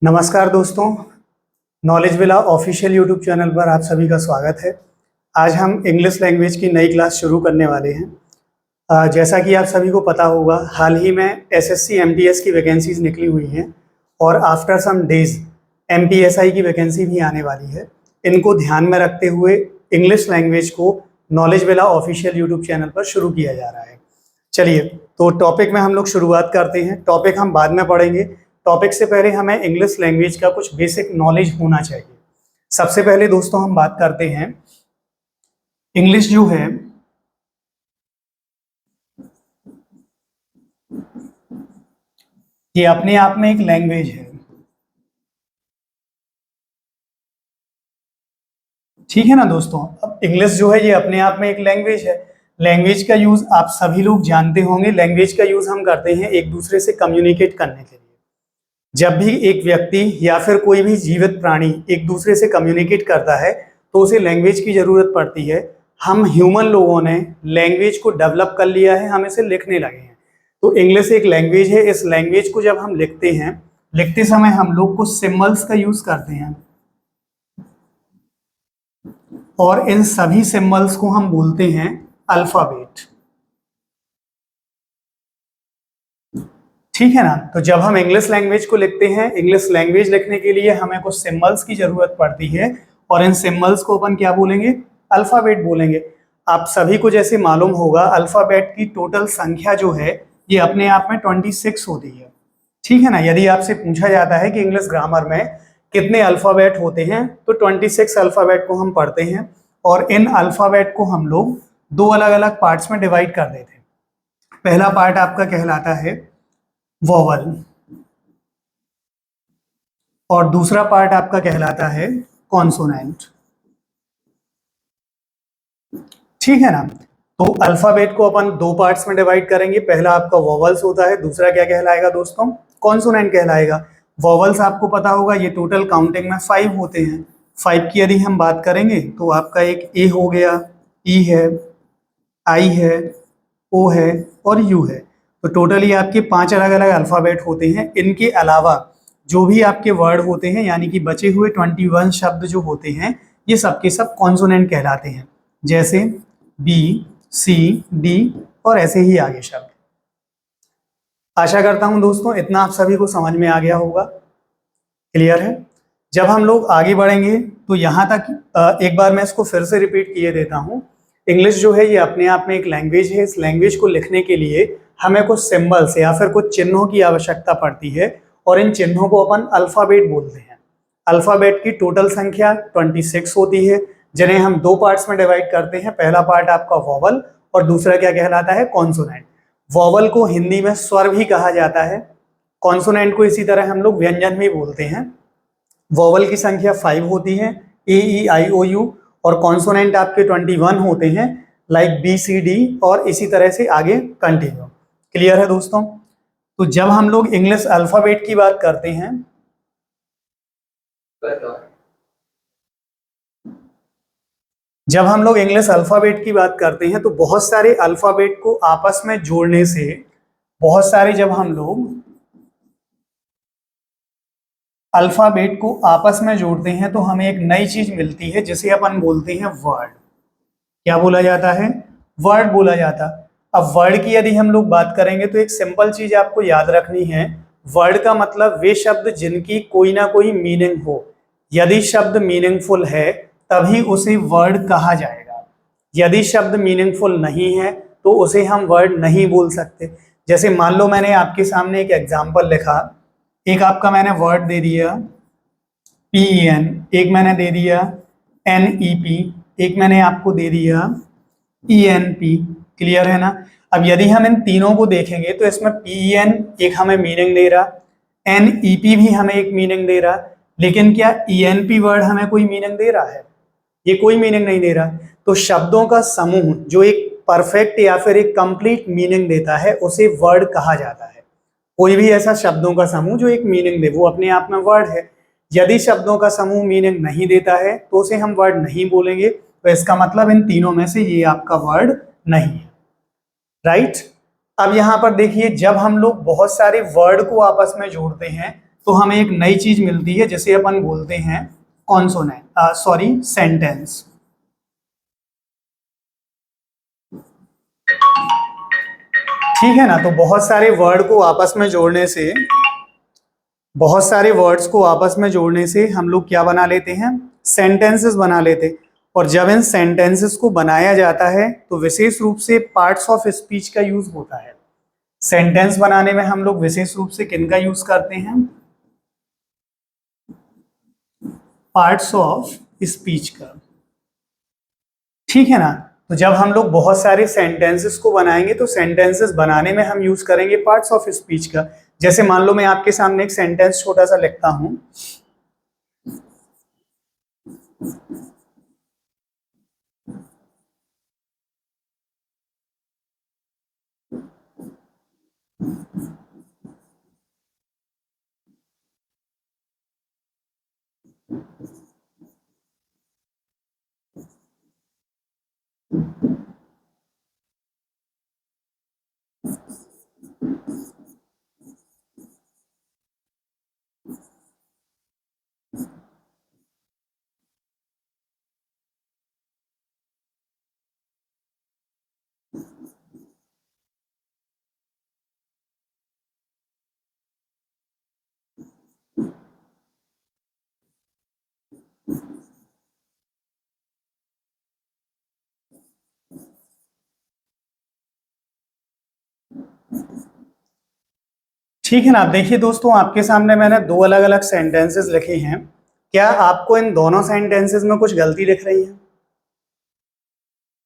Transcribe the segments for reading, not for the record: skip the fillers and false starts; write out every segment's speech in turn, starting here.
नमस्कार दोस्तों, knowledge villa official YouTube channel पर आप सभी का स्वागत है। आज हम इंग्लिश लैंग्वेज की नई क्लास शुरू करने वाले हैं। जैसा कि आप सभी को पता होगा, हाल ही में एसएससी एमटीएस की वैकेंसीज निकली हुई हैं और आफ्टर सम डेज एमपीएसआई की वैकेंसी भी आने वाली है। इनको ध्यान में रखते हुए इंग्लिश लैंग्वेज को knowledge villa official YouTube channel पर शुरू किया जा रहा है। चलिए, तो टॉपिक में हम लोग शुरुआत करते हैं। टॉपिक हम बाद में पढ़ेंगे। टॉपिक से पहले हमें इंग्लिश लैंग्वेज का कुछ बेसिक नॉलेज होना चाहिए। सबसे पहले दोस्तों हम बात करते हैं, इंग्लिश जो है ये अपने आप में एक लैंग्वेज है। ठीक है ना दोस्तों। अब इंग्लिश जो है ये अपने आप में एक लैंग्वेज है। लैंग्वेज का यूज आप सभी लोग जानते होंगे। लैंग्वेज का यूज हम करते हैं एक दूसरे से कम्युनिकेट करने के लिए। जब भी एक व्यक्ति या फिर कोई भी जीवित प्राणी एक दूसरे से कम्युनिकेट करता है तो उसे लैंग्वेज की जरूरत पड़ती है। हम ह्यूमन लोगों ने लैंग्वेज को डेवलप कर लिया है, हम इसे लिखने लगे हैं। तो इंग्लिश एक लैंग्वेज है। इस लैंग्वेज को जब हम लिखते हैं, लिखते समय हम लोग कुछ सिंबल्स का यूज करते हैं और इन सभी सिंबल्स को हम बोलते हैं अल्फाबेट। ठीक है ना। तो जब हम इंग्लिश लैंग्वेज को लिखते हैं, इंग्लिश लैंग्वेज लिखने के लिए हमें कुछ सिंबल्स की जरूरत पड़ती है और इन सिंबल्स को अपन क्या बोलेंगे? अल्फाबेट बोलेंगे। आप सभी को जैसे मालूम होगा, अल्फाबेट की टोटल संख्या जो है ये अपने आप में 26 होती है। ठीक है ना। यदि आपसे पूछा जाता है कि इंग्लिश ग्रामर में कितने अल्फाबेट होते हैं, तो 26 अल्फाबेट को हम पढ़ते हैं और इन अल्फाबेट को हम लोग दो अलग अलग पार्ट्स में डिवाइड कर देते हैं। पहला पार्ट आपका कहलाता है वोवल और दूसरा पार्ट आपका कहलाता है कॉन्सोनेंट। ठीक है ना। तो अल्फाबेट को अपन दो पार्ट्स में डिवाइड करेंगे। पहला आपका वोवल्स होता है, दूसरा क्या कहलाएगा दोस्तों? कॉन्सोनेंट कहलाएगा। वोवल्स आपको पता होगा ये टोटल काउंटिंग में 5 होते हैं। 5 की यदि हम बात करेंगे तो आपका एक ए हो गया, ई है, आई है, ओ है और यू है। तो टोटली आपके 5 अलग अलग अल्फाबेट होते हैं। इनके अलावा जो भी आपके वर्ड होते हैं, यानी कि बचे हुए 21 शब्द जो होते हैं, ये सब के सब कॉन्सोनेंट कहलाते हैं। जैसे बी, सी, डी और ऐसे ही आगे शब्द। आशा करता हूं दोस्तों इतना आप सभी को समझ में आ गया होगा। क्लियर है। जब हम लोग आगे बढ़ेंगे तो यहाँ तक एक बार मैं इसको फिर से रिपीट किए देता हूँ। इंग्लिश जो है ये अपने आप में एक लैंग्वेज है। इस लैंग्वेज को लिखने के लिए हमें कुछ सिंबल्स या फिर कुछ चिन्हों की आवश्यकता पड़ती है और इन चिन्हों को अपन अल्फाबेट बोलते हैं। अल्फाबेट की टोटल संख्या 26 होती है, जिन्हें हम दो पार्ट्स में डिवाइड करते हैं। पहला पार्ट आपका वोवल और दूसरा क्या कहलाता है? कॉन्सोनेंट। वोवल को हिंदी में स्वर भी कहा जाता है। कॉन्सोनेंट को इसी तरह हम लोग व्यंजन भी बोलते हैं। वोवल की संख्या 5 होती है, ए, ई, आई, ओ, यू, और कॉन्सोनेंट आपके 21 होते हैं, लाइक बी, सी, डी और इसी तरह से आगे कंटिन्यू। क्लियर है दोस्तों। तो जब हम लोग इंग्लिश अल्फाबेट की बात करते हैं, तो बहुत सारे अल्फाबेट को आपस में जोड़ने से, बहुत सारे जब हम लोग अल्फाबेट को आपस में जोड़ते हैं तो हमें एक नई चीज मिलती है जिसे अपन बोलते हैं वर्ड। क्या बोला जाता है? वर्ड बोला जाता। अब वर्ड की यदि हम लोग बात करेंगे तो एक सिंपल चीज आपको याद रखनी है। वर्ड का मतलब वे शब्द जिनकी कोई ना कोई मीनिंग हो। यदि शब्द मीनिंगफुल है तभी उसे वर्ड कहा जाएगा। यदि शब्द मीनिंगफुल नहीं है तो उसे हम वर्ड नहीं बोल सकते। जैसे मान लो मैंने आपके सामने एक एग्जाम्पल लिखा, एक आपका मैंने वर्ड दे दिया PEN, एक मैंने दे दिया NEP, एक मैंने आपको दे दिया ENP। क्लियर है ना। अब यदि हम इन तीनों को देखेंगे तो इसमें PEN एक हमें मीनिंग दे रहा, NEP भी हमें एक मीनिंग दे रहा, लेकिन क्या ENP वर्ड हमें कोई मीनिंग दे रहा है? ये कोई मीनिंग नहीं दे रहा। तो शब्दों का समूह जो एक परफेक्ट या फिर एक कंप्लीट मीनिंग देता है उसे वर्ड कहा जाता है। कोई भी ऐसा शब्दों का समूह जो एक मीनिंग दे, वो अपने आप में वर्ड है। यदि शब्दों का समूह मीनिंग नहीं देता है तो उसे हम वर्ड नहीं बोलेंगे। तो इसका मतलब इन तीनों में से ये आपका वर्ड नहीं है। राइट। अब यहां पर देखिए, जब हम लोग बहुत सारे वर्ड को आपस में जोड़ते हैं तो हमें एक नई चीज मिलती है जिसे अपन बोलते हैं कॉन्सोनेंट, सॉरी सेंटेंस। ठीक है ना। तो बहुत सारे वर्ड को आपस में जोड़ने से, बहुत सारे वर्ड्स को आपस में जोड़ने से हम लोग क्या बना लेते हैं, सेंटेंसेस बना लेते। और जब इन सेंटेंसेस को बनाया जाता है तो विशेष रूप से पार्ट्स ऑफ स्पीच का यूज होता है। सेंटेंस बनाने में हम लोग विशेष रूप से किन का यूज करते हैं, पार्ट्स ऑफ स्पीच का। ठीक है ना। तो जब हम लोग बहुत सारे सेंटेंसेस को बनाएंगे तो सेंटेंसेस बनाने में हम यूज करेंगे पार्ट्स ऑफ स्पीच का। जैसे मान लो मैं आपके सामने एक सेंटेंस छोटा सा लिखता हूं, ठीक है ना। आप देखिए दोस्तों, आपके सामने मैंने दो अलग अलग सेंटेंसेस लिखे हैं। क्या आपको इन दोनों सेंटेंसेस में कुछ गलती दिख रही है?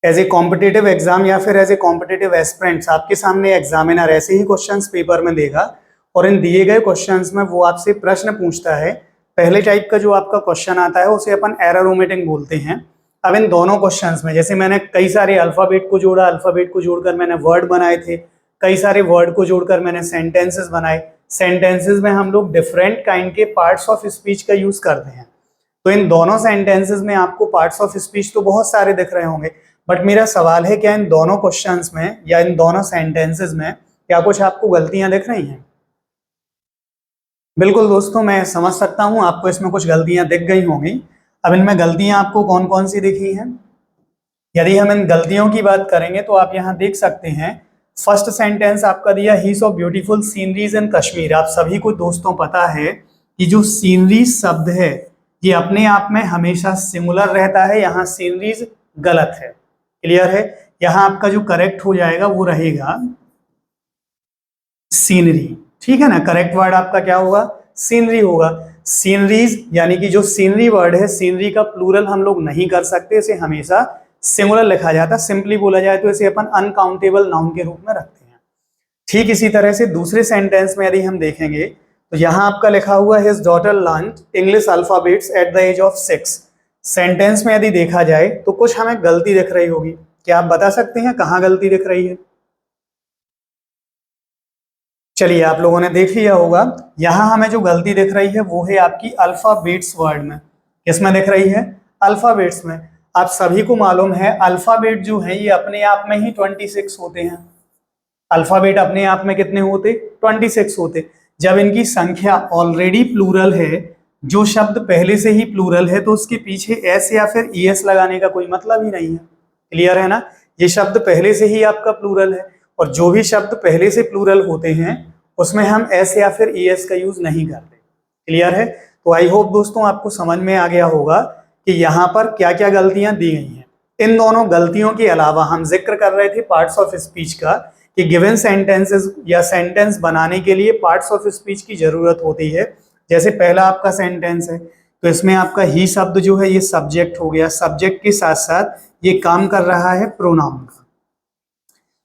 एज ए कॉम्पिटिटिव एग्जाम या फिर एज ए कॉम्पिटिटिव एस्पिरेंट्स आपके सामने एग्जामिनर ऐसे ही क्वेश्चंस पेपर में देगा और इन दिए गए क्वेश्चंस में वो आपसे प्रश्न पूछता है। पहले टाइप का जो आपका क्वेश्चन आता है उसे अपन एरर ओमिटिंग बोलते हैं। अब इन दोनों क्वेश्चंस में जैसे मैंने कई सारे अल्फाबेट को जोड़ा, अल्फाबेट को जोड़कर मैंने वर्ड बनाए थे, कई सारे वर्ड को जोड़कर मैंने सेंटेंसेस बनाए। सेंटेंसेस में हम लोग डिफरेंट काइंड के पार्ट्स ऑफ स्पीच का यूज करते हैं। तो इन दोनों सेंटेंसेस में आपको पार्ट्स ऑफ स्पीच तो बहुत सारे दिख रहे होंगे, बट मेरा सवाल है क्या इन दोनों क्वेश्चंस में या इन दोनों सेंटेंसेस में क्या कुछ आपको गलतियां दिख रही हैं? बिल्कुल दोस्तों, मैं समझ सकता हूं आपको इसमें कुछ गलतियां दिख गई होंगी। अब इनमें गलतियां आपको कौन कौन सी दिखी हैं? यदि हम इन गलतियों की बात करेंगे तो आप यहाँ देख सकते हैं, फर्स्ट सेंटेंस आपका दिया ही सॉ ब्यूटीफुल सीनरीज इन कश्मीर। आप सभी को दोस्तों पता है कि जो सीनरी शब्द है ये अपने आप में हमेशा सिंगुलर रहता है, यहाँ सीनरीज गलत है। क्लियर है? यहाँ आपका जो करेक्ट हो जाएगा वो रहेगा सीनरी। ठीक है ना। करेक्ट वर्ड आपका क्या होगा? सीनरी होगा। सीनरीज यानी कि जो सीनरी वर्ड है, सीनरी का प्लूरल हम लोग नहीं कर सकते, इसे हमेशा सिंगुलर लिखा जाता है। सिंपली बोला जाए तो इसे अपन अनकाउंटेबल नाउन के रूप में रखते हैं। ठीक इसी तरह से दूसरे सेंटेंस में यदि हम देखेंगे तो यहाँ आपका लिखा हुआ है his daughter learned English alphabets at the age of 6। Sentence में यदि देखा जाए तो कुछ हमें गलती दिख रही होगी। क्या आप बता सकते हैं कहाँ गलती दिख रही है? चलिए, आप लोगों ने देख लिया होगा। यहां हमें जो गलती दिख रही है वो है आपकी अल्फाबेट्स वर्ड में। किसमें दिख रही है? अल्फाबेट्स में। आप सभी को मालूम है अल्फाबेट जो है ये अपने आप में ही 26 होते हैं। अल्फाबेट अपने आप में कितने होते? 26 होते। जब इनकी संख्या ऑलरेडी प्लूरल है, जो शब्द पहले से ही प्लूरल है, तो उसके पीछे एस या फिर ईएस लगाने का कोई मतलब ही नहीं है। क्लियर है ना। ये शब्द पहले से ही आपका प्लूरल है और जो भी शब्द पहले से प्लूरल होते हैं उसमें हम एस या फिर ईएस का यूज नहीं करते। क्लियर है? तो आई होप दोस्तों आपको समझ में आ गया होगा कि यहाँ पर क्या क्या गलतियां दी गई हैं। इन दोनों गलतियों के अलावा हम जिक्र कर रहे थे पार्ट्स ऑफ स्पीच का कि गिवन सेंटेंसेस या सेंटेंस बनाने के लिए पार्ट्स ऑफ स्पीच की जरूरत होती है। जैसे पहला आपका सेंटेंस है तो इसमें आपका ही शब्द जो है ये सब्जेक्ट हो गया, सब्जेक्ट के साथ साथ ये काम कर रहा है प्रोनाउन का।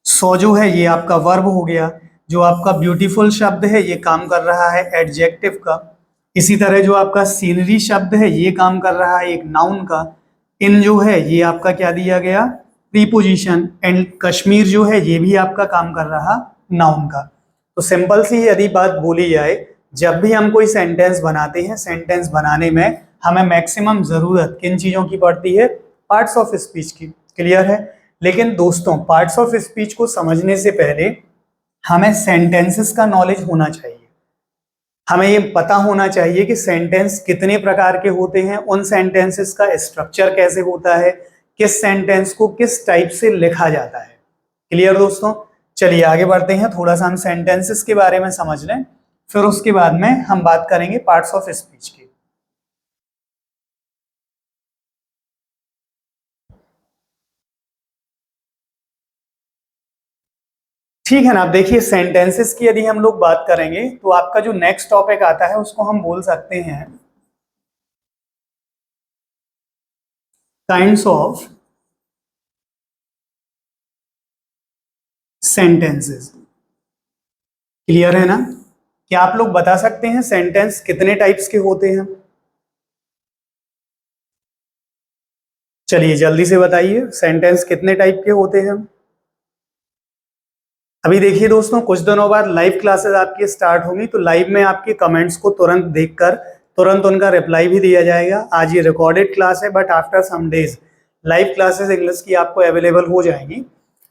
सो जो है ये आपका वर्ब हो गया। जो आपका ब्यूटीफुल शब्द है ये काम कर रहा है एडजेक्टिव का। इसी तरह जो आपका सीनरी शब्द है ये काम कर रहा है एक नाउन का। इन जो है ये आपका क्या दिया गया? प्रीपोजिशन। एंड कश्मीर जो है ये भी आपका काम कर रहा नाउन का। तो सिंपल सी यदि बात बोली जाए, जब भी हम कोई सेंटेंस बनाते हैं, सेंटेंस बनाने में हमें मैक्सिमम जरूरत किन चीजों की पड़ती है? पार्ट्स ऑफ स्पीच की। क्लियर है? लेकिन दोस्तों पार्ट्स ऑफ स्पीच को समझने से पहले हमें सेंटेंसेस का नॉलेज होना चाहिए। हमें ये पता होना चाहिए कि सेंटेंस कितने प्रकार के होते हैं, उन सेंटेंसेस का स्ट्रक्चर कैसे होता है, किस सेंटेंस को किस टाइप से लिखा जाता है। क्लियर दोस्तों? चलिए आगे बढ़ते हैं, थोड़ा सा हम सेंटेंसेस के बारे में समझ लें, फिर उसके बाद में हम बात करेंगे पार्ट्स ऑफ स्पीच की। ठीक है ना। अब देखिए सेंटेंसेस की यदि हम लोग बात करेंगे तो आपका जो नेक्स्ट टॉपिक आता है उसको हम बोल सकते हैं काइंड्स ऑफ सेंटेंसेस। क्लियर है ना? क्या आप लोग बता सकते हैं सेंटेंस कितने टाइप्स के होते हैं? चलिए जल्दी से बताइए, सेंटेंस कितने टाइप के होते हैं? अभी देखिए दोस्तों, कुछ दिनों बाद लाइव क्लासेस आपकी स्टार्ट होंगी, तो लाइव में आपके कमेंट्स को तुरंत देखकर तुरंत उनका रिप्लाई भी दिया जाएगा। आज ये रिकॉर्डेड क्लास है, but after some days live classes English की आपको अवेलेबल हो जाएंगी।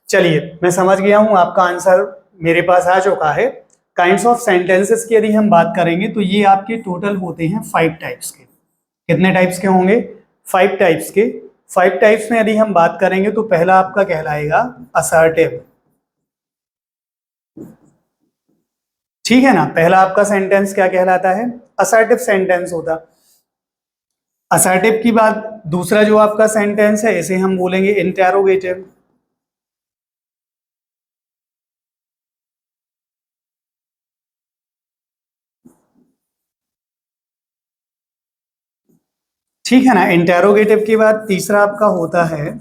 चलिए मैं समझ गया हूँ, आपका आंसर मेरे पास आ चुका है। काइंड्स ऑफ सेंटेंसेस की यदि हम बात करेंगे तो ये आपके टोटल होते हैं 5 टाइप्स के। कितने टाइप्स के होंगे? 5 टाइप्स के। 5 टाइप्स में यदि हम बात करेंगे तो पहला आपका कहलाएगा असर्टिव। ठीक है ना? पहला आपका सेंटेंस क्या कहलाता है? असर्टिव सेंटेंस होता। असर्टिव की बात, दूसरा जो आपका सेंटेंस है इसे हम बोलेंगे इंटेरोगेटिव। ठीक है ना? इंटेरोगेटिव के बाद तीसरा आपका होता है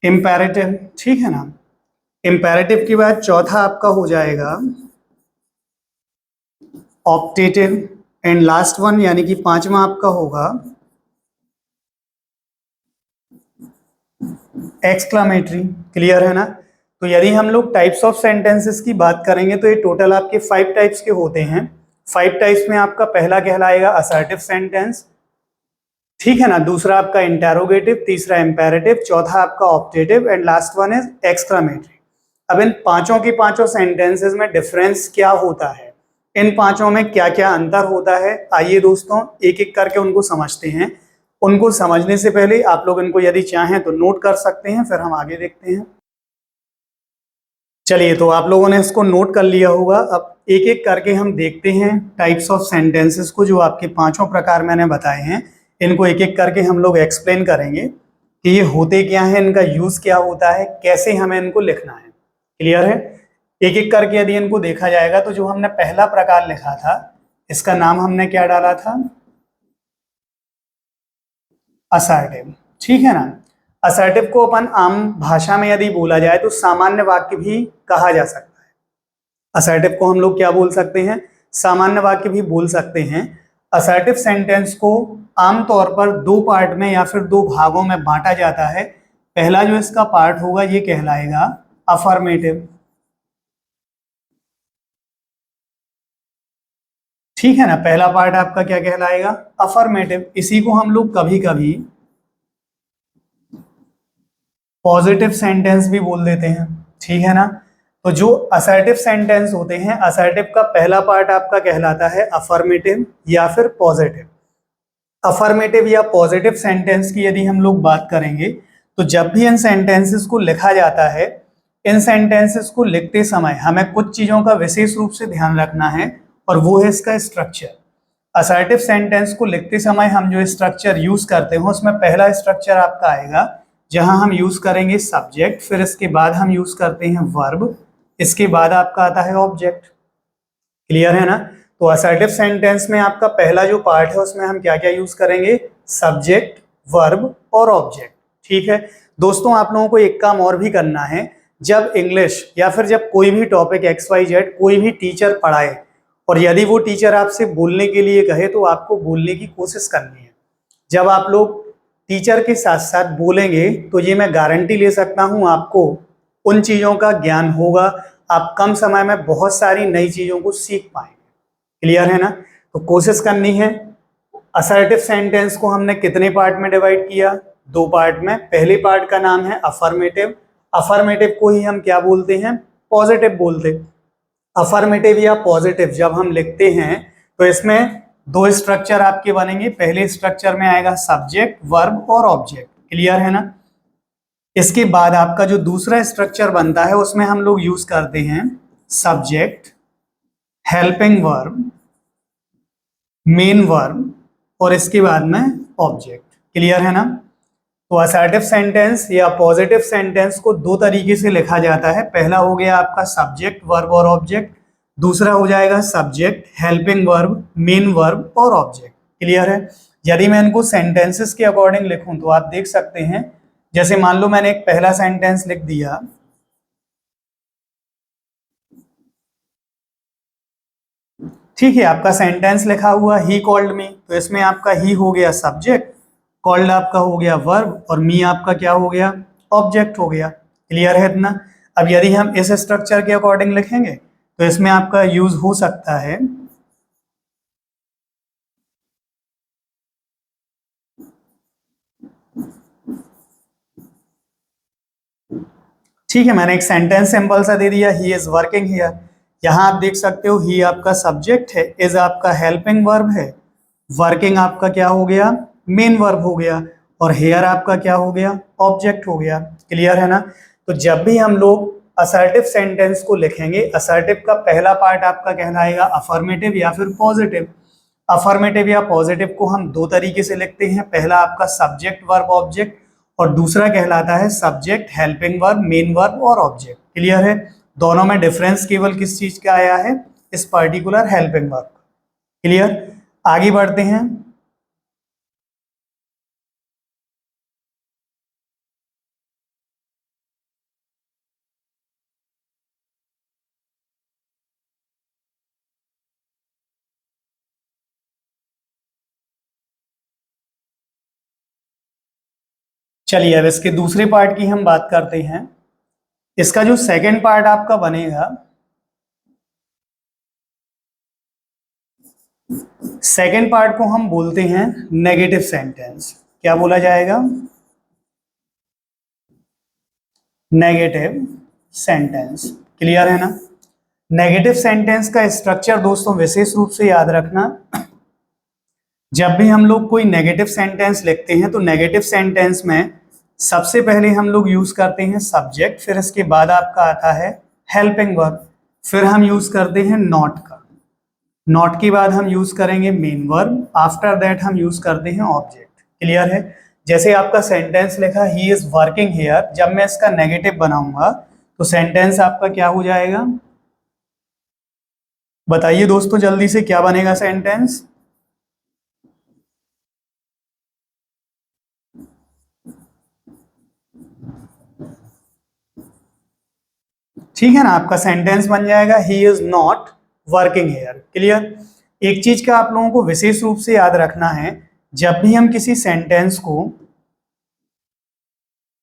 इंपेरेटिव। ठीक है ना? इंपेरेटिव के बाद चौथा आपका हो जाएगा ऑप्टेटिव, एंड लास्ट वन यानी कि पांचवा आपका होगा एक्सक्लामेटरी। क्लियर है ना? तो यदि हम लोग टाइप्स ऑफ सेंटेंसेस की बात करेंगे तो ये टोटल आपके 5 टाइप्स के होते हैं। 5 टाइप्स में आपका पहला कहलाएगा असर्टिव सेंटेंस। ठीक है ना? दूसरा आपका इंटेरोगेटिव, तीसरा इंपेरेटिव, चौथा आपका optative, and last one is exclamatory. अब इन पांचों की पांचों सेंटेंसेस में डिफरेंस क्या होता है, इन पांचों में क्या क्या अंतर होता है, आइए दोस्तों एक एक करके उनको समझते हैं। उनको समझने से पहले आप लोग इनको यदि चाहें तो नोट कर सकते हैं, फिर हम आगे देखते हैं। चलिए तो आप लोगों ने इसको नोट कर लिया होगा। अब एक एक करके हम देखते हैं टाइप्स ऑफ सेंटेंसेस को, जो आपके पांचों प्रकार मैंने बताए हैं। इनको एक एक करके हम लोग एक्सप्लेन करेंगे कि ये होते क्या हैं, इनका यूज क्या होता है, कैसे हमें इनको लिखना है। क्लियर है? एक एक करके यदि इनको देखा जाएगा तो जो हमने पहला प्रकार लिखा था इसका नाम हमने क्या डाला था? असर्टिव। ठीक है ना? असर्टिव को अपन आम भाषा में यदि बोला जाए तो सामान्य वाक्य भी कहा जा सकता है। असर्टिव को हम लोग क्या बोल सकते हैं? सामान्य वाक्य भी बोल सकते हैं। असर्टिव सेंटेंस को आमतौर पर 2 पार्ट में या फिर 2 भागों में बांटा जाता है। पहला जो इसका पार्ट होगा ये कहलाएगा अफर्मेटिव। ठीक है ना? पहला पार्ट आपका क्या कहलाएगा? अफर्मेटिव। इसी को हम लोग कभी कभी पॉजिटिव सेंटेंस भी बोल देते हैं। ठीक है ना? तो जो असर्टिव सेंटेंस होते हैं, असर्टिव का पहला पार्ट आपका कहलाता है अफर्मेटिव या फिर पॉजिटिव। अफर्मेटिव या पॉजिटिव सेंटेंस की यदि हम लोग बात करेंगे तो जब भी इन सेंटेंसेस को लिखा जाता है, इन सेंटेंसेस को लिखते समय हमें कुछ चीजों का विशेष रूप से ध्यान रखना है, और वो है इसका स्ट्रक्चर। असर्टिव सेंटेंस को लिखते समय हम जो स्ट्रक्चर यूज करते हैं उसमें पहला स्ट्रक्चर आपका आएगा जहां हम यूज करेंगे सब्जेक्ट, फिर इसके बाद हम यूज करते हैं वर्ब, इसके बाद आपका आता है ऑब्जेक्ट। क्लियर है ना? तो असर्टिव सेंटेंस में आपका पहला जो पार्ट है उसमें हम क्या क्या यूज करेंगे? सब्जेक्ट, वर्ब और ऑब्जेक्ट। ठीक है दोस्तों, आप लोगों को एक काम और भी करना है। जब इंग्लिश या फिर जब कोई भी टॉपिक XYZ कोई भी टीचर पढ़ाए और यदि वो टीचर आपसे बोलने के लिए कहे तो आपको बोलने की कोशिश करनी है। जब आप लोग टीचर के साथ साथ बोलेंगे तो ये मैं गारंटी ले सकता हूं आपको उन चीजों का ज्ञान होगा, आप कम समय में बहुत सारी नई चीजों को सीख पाएंगे। क्लियर है ना? तो कोशिश करनी है। असर्टिव सेंटेंस को हमने कितने पार्ट में डिवाइड किया? दो पार्ट में। पहले पार्ट का नाम है अफर्मेटिव। अफर्मेटिव को ही हम क्या बोलते हैं? पॉजिटिव बोलते। अफर्मेटिव या पॉजिटिव जब हम लिखते हैं तो इसमें दो स्ट्रक्चर आपके बनेंगे। पहले स्ट्रक्चर में आएगा सब्जेक्ट, वर्ब और ऑब्जेक्ट। क्लियर है ना? इसके बाद आपका जो दूसरा स्ट्रक्चर बनता है उसमें हम लोग यूज करते हैं subject, helping verb, main verb और इसके बाद में ऑब्जेक्ट। क्लियर है ना? तो असर्टिव सेंटेंस या पॉजिटिव सेंटेंस को दो तरीके से लिखा जाता है। पहला हो गया आपका सब्जेक्ट, वर्ब और ऑब्जेक्ट। दूसरा हो जाएगा subject, helping verb, main verb और ऑब्जेक्ट। क्लियर है? यदि मैं इनको सेंटेंसेस के अकॉर्डिंग लिखूं तो आप देख सकते हैं, जैसे मान लो मैंने एक पहला सेंटेंस लिख दिया, ठीक है, आपका सेंटेंस लिखा हुआ ही कॉल्ड मी, तो इसमें आपका ही हो गया सब्जेक्ट, कॉल्ड आपका हो गया वर्ब और मी आपका क्या हो गया? ऑब्जेक्ट हो गया। क्लियर है इतना? अब यदि हम इस स्ट्रक्चर के अकॉर्डिंग लिखेंगे तो इसमें आपका यूज हो सकता है ठीक है, मैंने एक सेंटेंस सिंपल सा दे दिया, ही इज वर्किंग हियर। यहाँ आप देख सकते हो ही आपका सब्जेक्ट है, इज आपका हेल्पिंग वर्ब है, वर्किंग आपका क्या हो गया? मेन वर्ब हो गया और हेयर आपका क्या हो गया? ऑब्जेक्ट हो गया। क्लियर है ना? तो जब भी हम लोग असर्टिव सेंटेंस को लिखेंगे, असर्टिव का पहला पार्ट आपका कहलाएगा अफर्मेटिव या फिर पॉजिटिव। अफर्मेटिव या पॉजिटिव को हम दो तरीके से लिखते हैं। पहला आपका सब्जेक्ट, वर्ब, ऑब्जेक्ट और दूसरा कहलाता है subject, helping verb, main verb और ऑब्जेक्ट। क्लियर है? दोनों में डिफरेंस केवल किस चीज का आया है? इस पर्टिकुलर हेल्पिंग वर्ब। क्लियर? आगे बढ़ते हैं। चलिए अब इसके दूसरे पार्ट की हम बात करते हैं। इसका जो सेकंड पार्ट आपका बनेगा, सेकंड पार्ट को हम बोलते हैं नेगेटिव सेंटेंस। क्या बोला जाएगा? Negative sentence. क्लियर है ना? नेगेटिव सेंटेंस का स्ट्रक्चर दोस्तों विशेष रूप से याद रखना। जब भी हम लोग कोई नेगेटिव सेंटेंस लिखते हैं तो नेगेटिव सेंटेंस में सबसे पहले हम लोग यूज करते हैं सब्जेक्ट, फिर इसके बाद आपका आता है हेल्पिंग वर्ब, फिर हम यूज करते हैं नॉट का, नॉट के बाद हम यूज करेंगे मेन वर्ब, आफ्टर दैट हम यूज करते हैं ऑब्जेक्ट। क्लियर है? जैसे आपका सेंटेंस लिखा ही इज वर्किंग हियर, जब मैं इसका नेगेटिव बनाऊंगा तो सेंटेंस आपका क्या हो जाएगा? बताइए दोस्तों जल्दी से, क्या बनेगा सेंटेंस? ठीक है ना? आपका सेंटेंस बन जाएगा he is not working here. Clear? एक चीज का आप लोगों को विशेष रूप से याद रखना है, जब भी हम किसी सेंटेंस को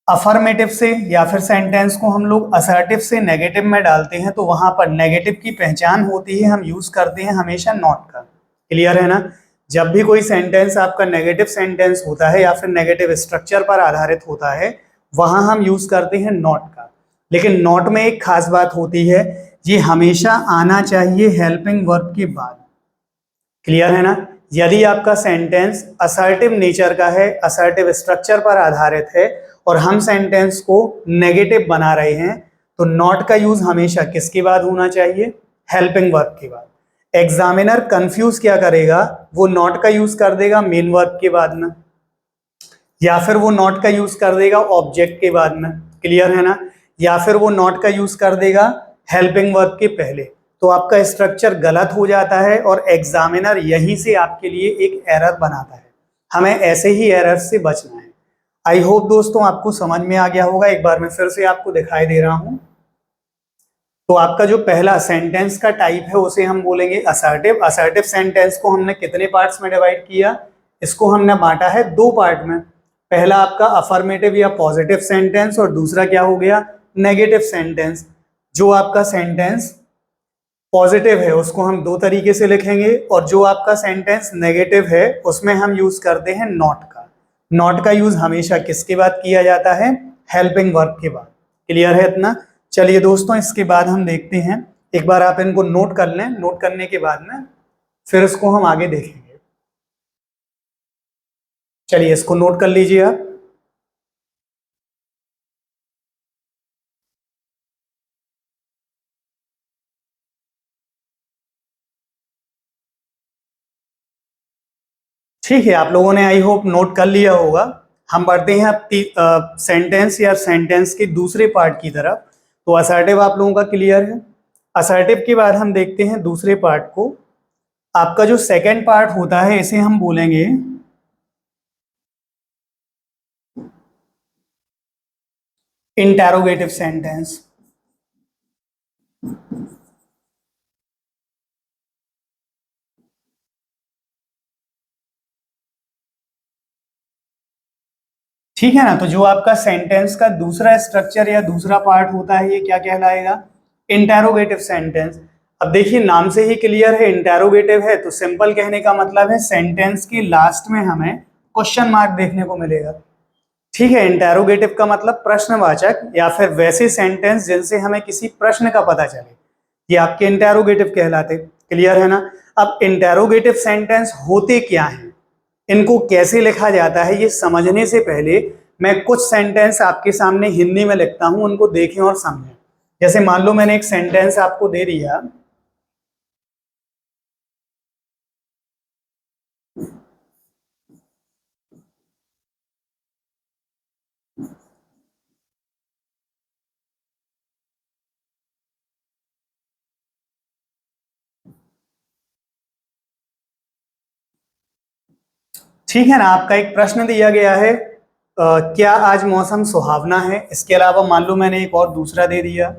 अफर्मेटिव से या फिर सेंटेंस को हम लोग असर्टिव से नेगेटिव में डालते हैं तो वहां पर नेगेटिव की पहचान होती है, हम यूज करते हैं हमेशा नॉट का। क्लियर है ना? जब भी कोई सेंटेंस आपका नेगेटिव सेंटेंस होता है या फिर नेगेटिव स्ट्रक्चर पर आधारित होता है, वहां हम यूज करते हैं नॉट का। लेकिन नॉट में एक खास बात होती है, ये हमेशा आना चाहिए हेल्पिंग वर्ब के बाद। क्लियर है ना? यदि आपका सेंटेंस असर्टिव नेचर का है, असर्टिव स्ट्रक्चर पर आधारित है और हम सेंटेंस को नेगेटिव बना रहे हैं तो नॉट का यूज हमेशा किसके बाद होना चाहिए? हेल्पिंग वर्ब के बाद। एग्जामिनर कंफ्यूज क्या करेगा? वो नॉट का यूज कर देगा मेन वर्ब के बाद में, या फिर वो नॉट का यूज कर देगा ऑब्जेक्ट के बाद में। क्लियर है ना? या फिर वो नॉट का यूज कर देगा हेल्पिंग वर्ब के पहले। तो आपका स्ट्रक्चर गलत हो जाता है और एग्जामिनर यहीं से आपके लिए एक एरर बनाता है। हमें ऐसे ही एरर से बचना है। आई होप दोस्तों आपको समझ में आ गया होगा। एक बार मैं फिर से आपको दिखाई दे रहा हूं। तो आपका जो पहला सेंटेंस का टाइप है उसे हम बोलेंगे असर्टिव। असर्टिव सेंटेंस को हमने कितने पार्ट्स में डिवाइड किया? इसको हमने बांटा है दो पार्ट में। पहला आपका अफर्मेटिव या पॉजिटिव सेंटेंस और दूसरा क्या हो गया? Negative sentence. जो आपका सेंटेंस पॉजिटिव है उसको हम दो तरीके से लिखेंगे और जो आपका सेंटेंस नेगेटिव है उसमें हम यूज करते हैं नॉट का। नॉट का यूज हमेशा किसके बाद किया जाता है? हेल्पिंग वर्ब के बाद। क्लियर है इतना? चलिए दोस्तों, इसके बाद हम देखते हैं, एक बार आप इनको नोट कर लें, नोट करने के बाद में फिर इसको हम आगे देखेंगे। चलिए इसको नोट कर लीजिए आप। ठीक है, आप लोगों ने आई होप नोट कर लिया होगा। हम बढ़ते हैं अब सेंटेंस या सेंटेंस के दूसरे पार्ट की तरफ। तो असर्टिव आप लोगों का क्लियर है। असर्टिव के बाद हम देखते हैं दूसरे पार्ट को। आपका जो सेकंड पार्ट होता है इसे हम बोलेंगे इंटेरोगेटिव सेंटेंस। ठीक है ना? तो जो आपका सेंटेंस का दूसरा स्ट्रक्चर या दूसरा पार्ट होता है ये क्या कहलाएगा? Interrogative sentence. अब देखिए नाम से ही क्लियर है, इंटेरोगेटिव है तो सिंपल कहने का मतलब है सेंटेंस के लास्ट में हमें क्वेश्चन मार्क देखने को मिलेगा। ठीक है, इंटेरोगेटिव का मतलब प्रश्नवाचक या फिर वैसे सेंटेंस जिनसे हमें किसी प्रश्न का पता चले, ये आपके इंटेरोगेटिव कहलाते। क्लियर है ना? अब इंटेरोगेटिव सेंटेंस होते क्या हैं, इनको कैसे लिखा जाता है, ये समझने से पहले मैं कुछ सेंटेंस आपके सामने हिंदी में लिखता हूं, उनको देखें और समझें। जैसे मान लो मैंने एक सेंटेंस आपको दे दिया, ठीक है ना? आपका एक प्रश्न दिया गया है, क्या आज मौसम सुहावना है। इसके अलावा मान लो मैंने एक और दूसरा दे दिया,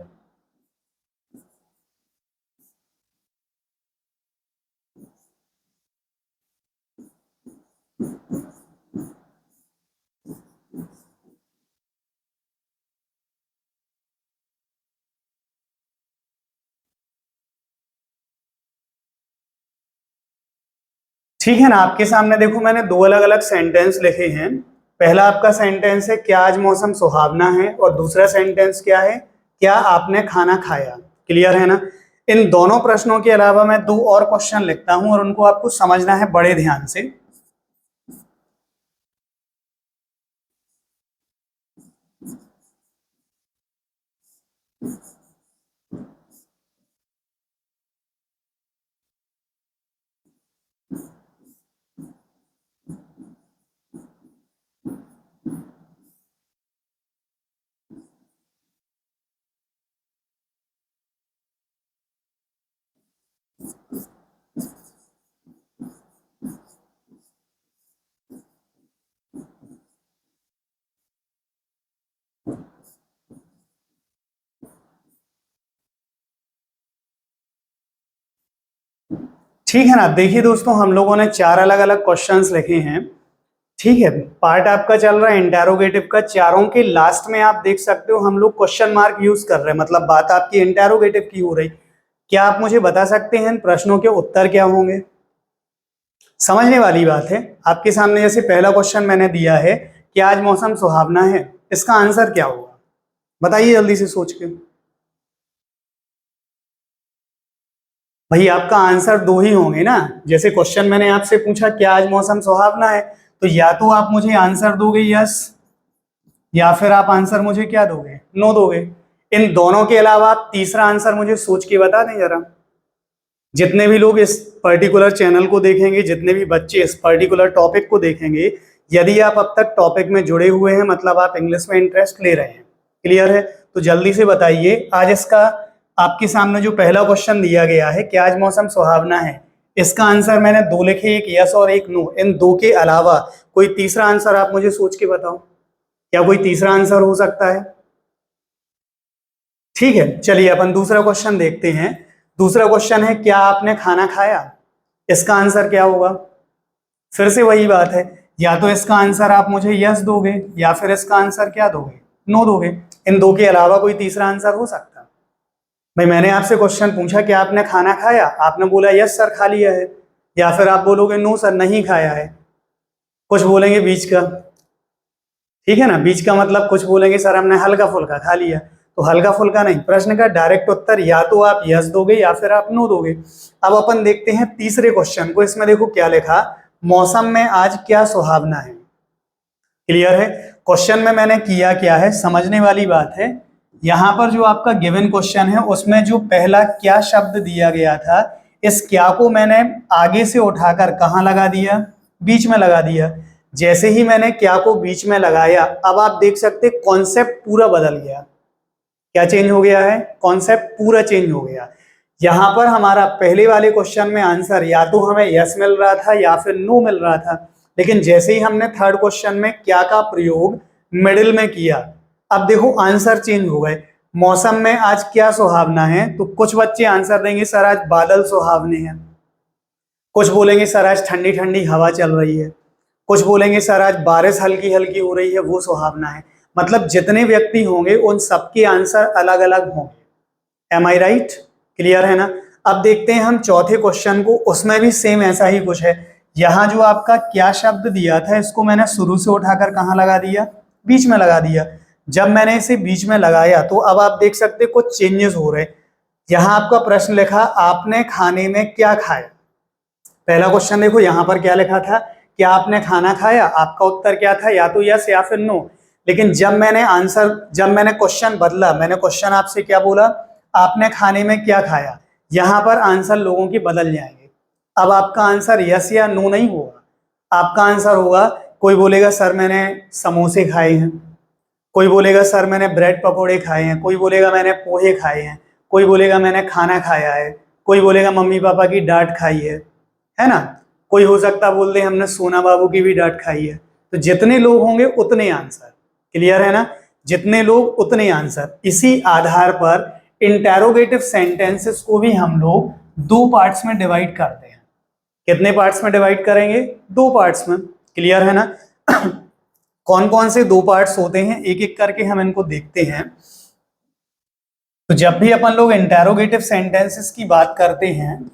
ठीक है ना? आपके सामने देखो मैंने दो अलग अलग सेंटेंस लिखे हैं। पहला आपका सेंटेंस है क्या आज मौसम सुहावना है, और दूसरा सेंटेंस क्या है? क्या आपने खाना खाया। क्लियर है ना? इन दोनों प्रश्नों के अलावा मैं दो और क्वेश्चन लिखता हूं और उनको आपको समझना है बड़े ध्यान से। ठीक है ना? देखिए दोस्तों, हम लोगों ने चार अलग अलग क्वेश्चंस लिखे हैं। ठीक है, पार्ट आपका चल रहा है इंटेरोगेटिव का। चारों के लास्ट में आप देख सकते हो हम लोग क्वेश्चन मार्क यूज कर रहे हैं, मतलब बात आपकी इंटेरोगेटिव की हो रही। क्या आप मुझे बता सकते हैं इन प्रश्नों के उत्तर क्या होंगे? समझने वाली बात है। आपके सामने जैसे पहला क्वेश्चन मैंने दिया है कि आज मौसम सुहावना है, इसका आंसर क्या होगा? बताइए जल्दी से सोच के। भाई आपका आंसर दो ही होंगे ना। जैसे क्वेश्चन मैंने आपसे पूछा क्या आज मौसम सुहावना है, तो या तो आप मुझे आंसर दोगे यस, या फिर आप आंसर मुझे क्या दोगे? नो दोगे। इन दोनों के अलावा आप तीसरा आंसर मुझे सोच के बता दें जरा। जितने भी लोग इस पर्टिकुलर चैनल को देखेंगे, जितने भी बच्चे इस पर्टिकुलर टॉपिक को देखेंगे, यदि आप अब तक टॉपिक में जुड़े हुए हैं मतलब आप इंग्लिश में इंटरेस्ट ले रहे हैं। क्लियर है? तो जल्दी से बताइए। आज इसका आपके सामने जो पहला क्वेश्चन दिया गया है कि आज मौसम सुहावना है, इसका आंसर मैंने दो लिखे, एक यस और एक नो। इन दो के अलावा कोई तीसरा आंसर आप मुझे सोच के बताओ, क्या कोई तीसरा आंसर हो सकता है? ठीक है, चलिए अपन दूसरा क्वेश्चन देखते हैं। दूसरा क्वेश्चन है क्या आपने खाना खाया, इसका आंसर क्या होगा? फिर से वही बात है, या तो इसका आंसर आप मुझे यस दोगे या फिर इसका आंसर क्या दोगे? नो दोगे। इन दो के अलावा कोई तीसरा आंसर हो सकता है? भाई मैंने आपसे क्वेश्चन पूछा कि आपने खाना खाया, आपने बोला यस सर खा लिया है, या फिर आप बोलोगे नो सर नहीं खाया है, कुछ बोलेंगे बीच का। ठीक है ना। बीच का मतलब कुछ बोलेंगे सर हमने हल्का फुल्का खा लिया, तो हल्का फुल्का नहीं, प्रश्न का डायरेक्ट उत्तर या तो आप यस दोगे या फिर आप नो दोगे। अब अपन देखते हैं तीसरे क्वेश्चन को। इसमें देखो क्या लिखा, मौसम में आज क्या सुहावना है। क्लियर है। क्वेश्चन में मैंने किया क्या है, समझने वाली बात है। यहां पर जो आपका गिवन क्वेश्चन है उसमें जो पहला क्या शब्द दिया गया था, इस क्या को मैंने आगे से उठाकर कहां लगा दिया, बीच में लगा दिया। जैसे ही मैंने क्या को बीच में लगाया, अब आप देख सकते कॉन्सेप्ट पूरा बदल गया। क्या चेंज हो गया है, कॉन्सेप्ट पूरा चेंज हो गया। यहां पर हमारा पहले वाले क्वेश्चन में आंसर या तो हमें यस मिल रहा था या फिर नो मिल रहा था, लेकिन जैसे ही हमने थर्ड क्वेश्चन में क्या का प्रयोग मिडिल में किया, अब देखो आंसर चेंज हो गए। मौसम में आज क्या सुहावना है, तो कुछ बच्चे आंसर देंगे सर आज बादल सुहावने हैं, कुछ बोलेंगे सर आज ठंडी ठंडी हवा चल रही है, कुछ बोलेंगे सर आज बारिश हल्की हल्की हो रही है वो सुहावना है। मतलब जितने व्यक्ति होंगे उन सबके आंसर अलग अलग होंगे। एम आई राइट, क्लियर है ना। अब देखते हैं हम चौथे क्वेश्चन को, उसमें भी सेम ऐसा ही कुछ है। यहाँ जो आपका क्या शब्द दिया था, इसको मैंने शुरू से उठाकर कहाँ लगा दिया, बीच में लगा दिया। जब मैंने इसे बीच में लगाया तो अब आप देख सकते कुछ चेंजेस हो रहे। यहाँ आपका प्रश्न लिखा आपने खाने में क्या खाया। पहला क्वेश्चन देखो यहाँ पर क्या लिखा था, क्या आपने खाना खाया, आपका उत्तर क्या था, या तो यस या फिर नो। लेकिन जब मैंने क्वेश्चन बदला, मैंने क्वेश्चन आपसे क्या बोला, आपने खाने में क्या खाया, यहाँ पर आंसर लोगों के बदल जाएंगे। अब आपका आंसर यस या नो नहीं होगा, आपका आंसर होगा, कोई बोलेगा सर मैंने समोसे खाए हैं, कोई बोलेगा सर मैंने ब्रेड पकौड़े खाए हैं, कोई बोलेगा मैंने पोहे खाए हैं, कोई बोलेगा मैंने खाना खाया है, कोई बोलेगा मम्मी पापा की डांट खाई है ना। कोई हो सकता बोल दे हमने सोना बाबू की भी डांट खाई है। तो जितने लोग होंगे उतने आंसर, क्लियर है ना, जितने लोग उतने आंसर। इसी आधार पर इंटेरोगेटिव सेंटेंसेस को भी हम लोग दो पार्ट्स में डिवाइड करते हैं। कितने पार्ट्स में डिवाइड करेंगे, दो पार्ट्स में, क्लियर है ना। कौन कौन से दो पार्ट्स होते हैं, एक एक करके हम इनको देखते हैं। तो जब भी अपन लोग इंटेरोगेटिव सेंटेंसेस की बात करते हैं,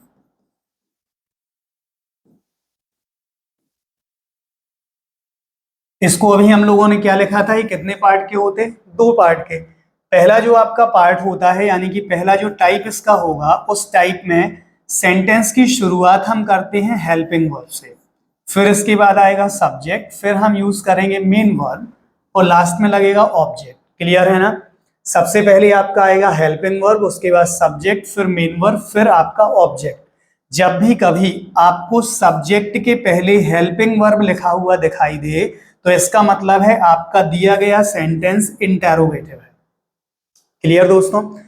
इसको अभी हम लोगों ने क्या लिखा था, ये कितने पार्ट के होते, दो पार्ट के। पहला जो आपका पार्ट होता है, यानी कि पहला जो टाइप इसका होगा, उस टाइप में सेंटेंस की शुरुआत हम करते हैं हेल्पिंग वर्ब से, फिर इसके बाद आएगा सब्जेक्ट, फिर हम यूज करेंगे मेन वर्ब, और लास्ट में लगेगा ऑब्जेक्ट। क्लियर है ना। सबसे पहले आपका आएगा हेल्पिंग वर्ब, उसके बाद सब्जेक्ट, फिर मेन वर्ब, फिर आपका ऑब्जेक्ट। जब भी कभी आपको सब्जेक्ट के पहले हेल्पिंग वर्ब लिखा हुआ दिखाई दे, तो इसका मतलब है आपका दिया गया सेंटेंस इंटेरोगेटिव है। क्लियर दोस्तों,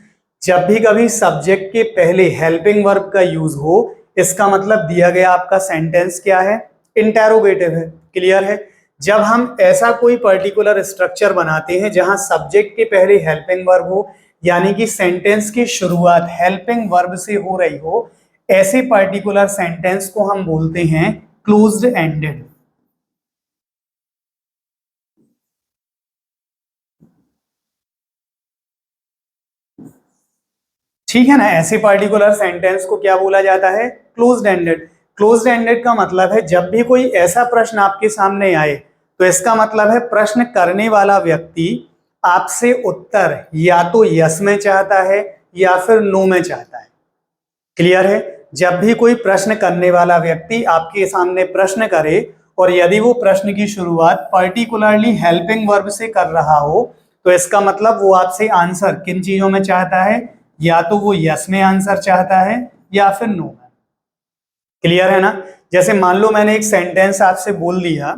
जब भी कभी सब्जेक्ट के पहले हेल्पिंग वर्ब का यूज हो, इसका मतलब दिया गया आपका सेंटेंस क्या है, इंटेरोगेटिव है। क्लियर है। जब हम ऐसा कोई पर्टिकुलर स्ट्रक्चर बनाते हैं जहां सब्जेक्ट के पहले हेल्पिंग वर्ब हो, यानी कि सेंटेंस की शुरुआत हेल्पिंग वर्ब से हो रही हो, ऐसे पर्टिकुलर सेंटेंस को हम बोलते हैं क्लोज्ड एंडेड। ठीक है ना। ऐसे पर्टिकुलर सेंटेंस को क्या बोला जाता है, क्लोज्ड एंडेड। क्लोज्ड एंडेड का मतलब है जब भी कोई ऐसा प्रश्न आपके सामने आए, तो इसका मतलब है प्रश्न करने वाला व्यक्ति आपसे उत्तर या तो यस में चाहता है या फिर नो में चाहता है। क्लियर है। जब भी कोई प्रश्न करने वाला व्यक्ति आपके सामने प्रश्न करे, और यदि वो प्रश्न की शुरुआत पर्टिकुलरली हेल्पिंग वर्ब से कर रहा हो, तो इसका मतलब वो आपसे आंसर किन चीजों में चाहता है, या तो वो यस में आंसर चाहता है या फिर नो में। क्लियर है ना। जैसे मान लो मैंने एक सेंटेंस आपसे बोल दिया,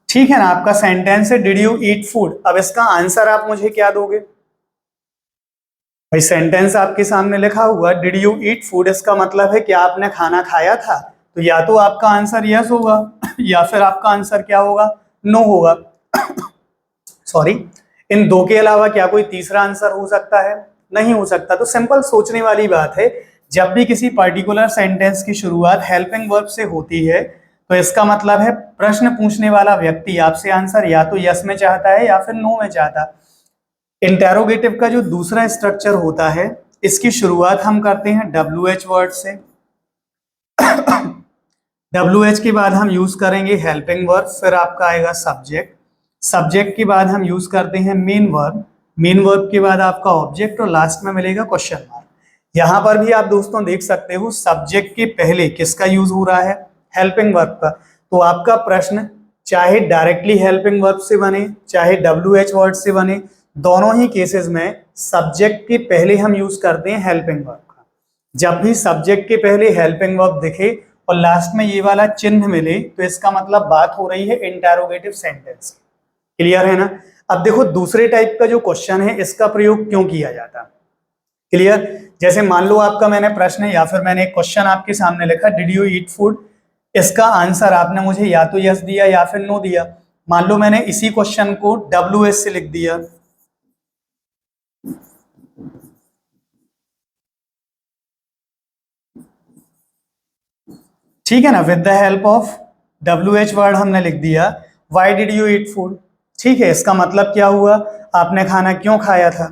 ठीक है ना, आपका सेंटेंस है डिड यू ईट फूड। अब इसका आंसर आप मुझे क्या दोगे, भाई सेंटेंस आपके सामने लिखा हुआ डिड यू ईट फूड, इसका मतलब है क्या आपने खाना खाया था। तो या तो आपका आंसर यस होगा या फिर आपका आंसर क्या होगा, नो होगा। सॉरी, इन दो के अलावा क्या कोई तीसरा आंसर हो सकता है, नहीं हो सकता। तो सिंपल सोचने वाली बात है, जब भी किसी पर्टिकुलर सेंटेंस की शुरुआत हेल्पिंग वर्ब से होती है, तो इसका मतलब है प्रश्न पूछने वाला व्यक्ति आपसे आंसर या तो यस में चाहता है या फिर नो में चाहता है। इंटेरोगेटिव का जो दूसरा स्ट्रक्चर होता है, इसकी शुरुआत हम करते हैं WH वर्ड से, WH के बाद हम यूज करेंगे हेल्पिंग वर्ब, फिर आपका आएगा सब्जेक्ट, सब्जेक्ट के बाद हम यूज करते हैं मेन वर्ब, मेन वर्ब के बाद आपका ऑब्जेक्ट और लास्ट में मिलेगा क्वेश्चन मार्क। यहां पर भी आप दोस्तों देख सकते हो सब्जेक्ट के पहले किसका यूज हो रहा है, हेल्पिंग वर्ब का। तो आपका प्रश्न चाहे डायरेक्टली हेल्पिंग वर्ब से बने चाहे WH वर्ड से बने, दोनों ही केसेस में सब्जेक्ट के पहले हम यूज करते हैं हेल्पिंग वर्ब का। जब भी सब्जेक्ट के पहले हेल्पिंग वर्ब दिखे और लास्ट में ये वाला चिन्ह मिले तो इसका मतलब बात हो रही है इंटेरोगेटिव सेंटेंस की। क्लियर है ना। अब देखो दूसरे टाइप का जो क्वेश्चन है इसका प्रयोग क्यों किया जाता है। क्लियर। जैसे मान लो आपका मैंने प्रश्न या फिर मैंने एक क्वेश्चन आपके सामने लिखा, डिड यू ईट फूड, इसका आंसर आपने मुझे या तो यस दिया या फिर नो दिया। मान लो मैंने इसी क्वेश्चन को WH से लिख दिया, ठीक है ना, with the help of WH word हमने लिख दिया, why did you eat food. ठीक है, इसका मतलब क्या हुआ, आपने खाना क्यों खाया था।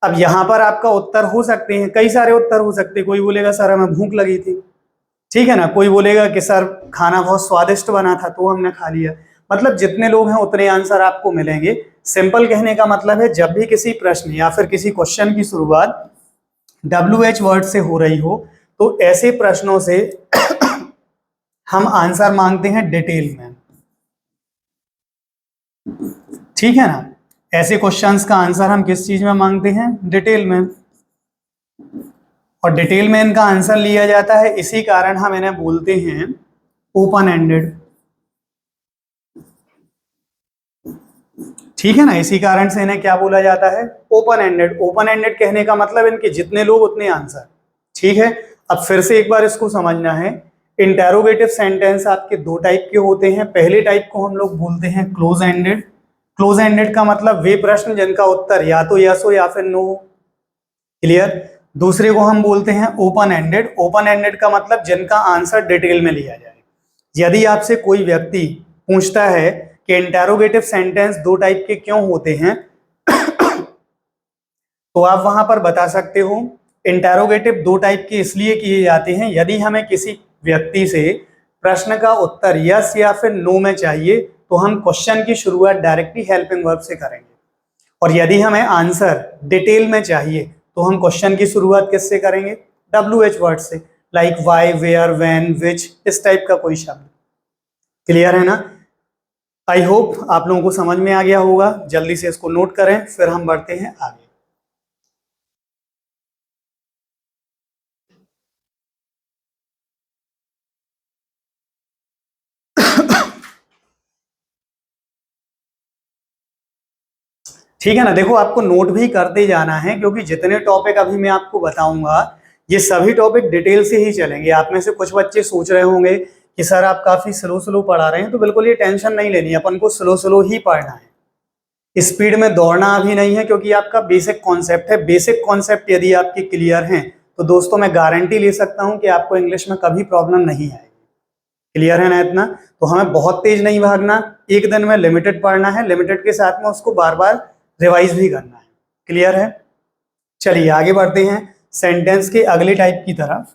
अब यहां पर आपका उत्तर हो सकते हैं, कई सारे उत्तर हो सकते हैं। कोई बोलेगा सर हमें भूख लगी थी, ठीक है ना, कोई बोलेगा कि सर खाना बहुत स्वादिष्ट बना था तो हमने खा लिया। मतलब जितने लोग हैं उतने आंसर आपको मिलेंगे। सिंपल कहने का मतलब है जब भी किसी प्रश्न या फिर किसी क्वेश्चन की शुरुआत WH वर्ड से हो रही हो तो ऐसे प्रश्नों से हम आंसर मांगते हैं डिटेल में, ठीक है ना। ऐसे क्वेश्चंस का आंसर हम किस चीज में मांगते हैं, डिटेल में। और डिटेल में इनका आंसर लिया जाता है, इसी कारण हम इन्हें बोलते हैं ओपन एंडेड, ठीक है ना। इसी कारण से इन्हें क्या बोला जाता है, ओपन एंडेड। ओपन एंडेड कहने का मतलब इनके जितने लोग उतने आंसर, ठीक है। अब फिर से एक बार इसको समझना है, इंटेरोगेटिव सेंटेंस आपके दो टाइप के होते हैं। पहले टाइप को हम लोग बोलते हैं क्लोज एंडेड। क्लोज एंडेड का मतलब वे प्रश्न जिनका उत्तर या तो यस हो या फिर नो हो। क्लियर। दूसरे को हम बोलते हैं ओपन एंडेड। ओपन एंडेड का मतलब जिनका आंसर डिटेल में लिया जाए। यदि आपसे कोई व्यक्ति पूछता है कि इंटेरोगेटिव सेंटेंस दो टाइप के क्यों होते हैं तो आप वहां पर बता सकते हो इंटेरोगेटिव दो टाइप के इसलिए किए जाते हैं यदि हमें किसी व्यक्ति से प्रश्न का उत्तर यस या फिर नो में चाहिए तो हम क्वेश्चन की शुरुआत डायरेक्टली हेल्पिंग वर्ब से करेंगे, और यदि हमें आंसर डिटेल में चाहिए तो हम क्वेश्चन की शुरुआत किससे करेंगे, WH वर्ड से, लाइक वाई, वेयर, व्हेन, विच, इस टाइप का कोई शब्द। क्लियर है ना। आई होप आप लोगों को समझ में आ गया होगा। जल्दी से इसको नोट करें फिर हम बढ़ते हैं आगे। ठीक है ना। देखो आपको नोट भी करते जाना है क्योंकि जितने टॉपिक अभी मैं आपको बताऊंगा ये सभी टॉपिक डिटेल से ही चलेंगे। आप में से कुछ बच्चे सोच रहे होंगे कि सर आप काफी स्लो स्लो पढ़ा रहे हैं, तो बिल्कुल ये टेंशन नहीं लेनी, अपन को स्लो स्लो ही पढ़ना है। स्पीड में दौड़ना अभी नहीं है क्योंकि आपका बेसिक कॉन्सेप्ट है। बेसिक कॉन्सेप्ट यदि आपके क्लियर हैं तो दोस्तों मैं गारंटी ले सकता हूं कि आपको इंग्लिश में कभी प्रॉब्लम नहीं आएगी। क्लियर है ना इतना। तो हमें बहुत तेज नहीं भागना, एक दिन में लिमिटेड पढ़ना है, लिमिटेड के साथ में उसको बार बार रिवाइज भी करना है। क्लियर है। चलिए आगे बढ़ते हैं सेंटेंस के अगले टाइप की तरफ।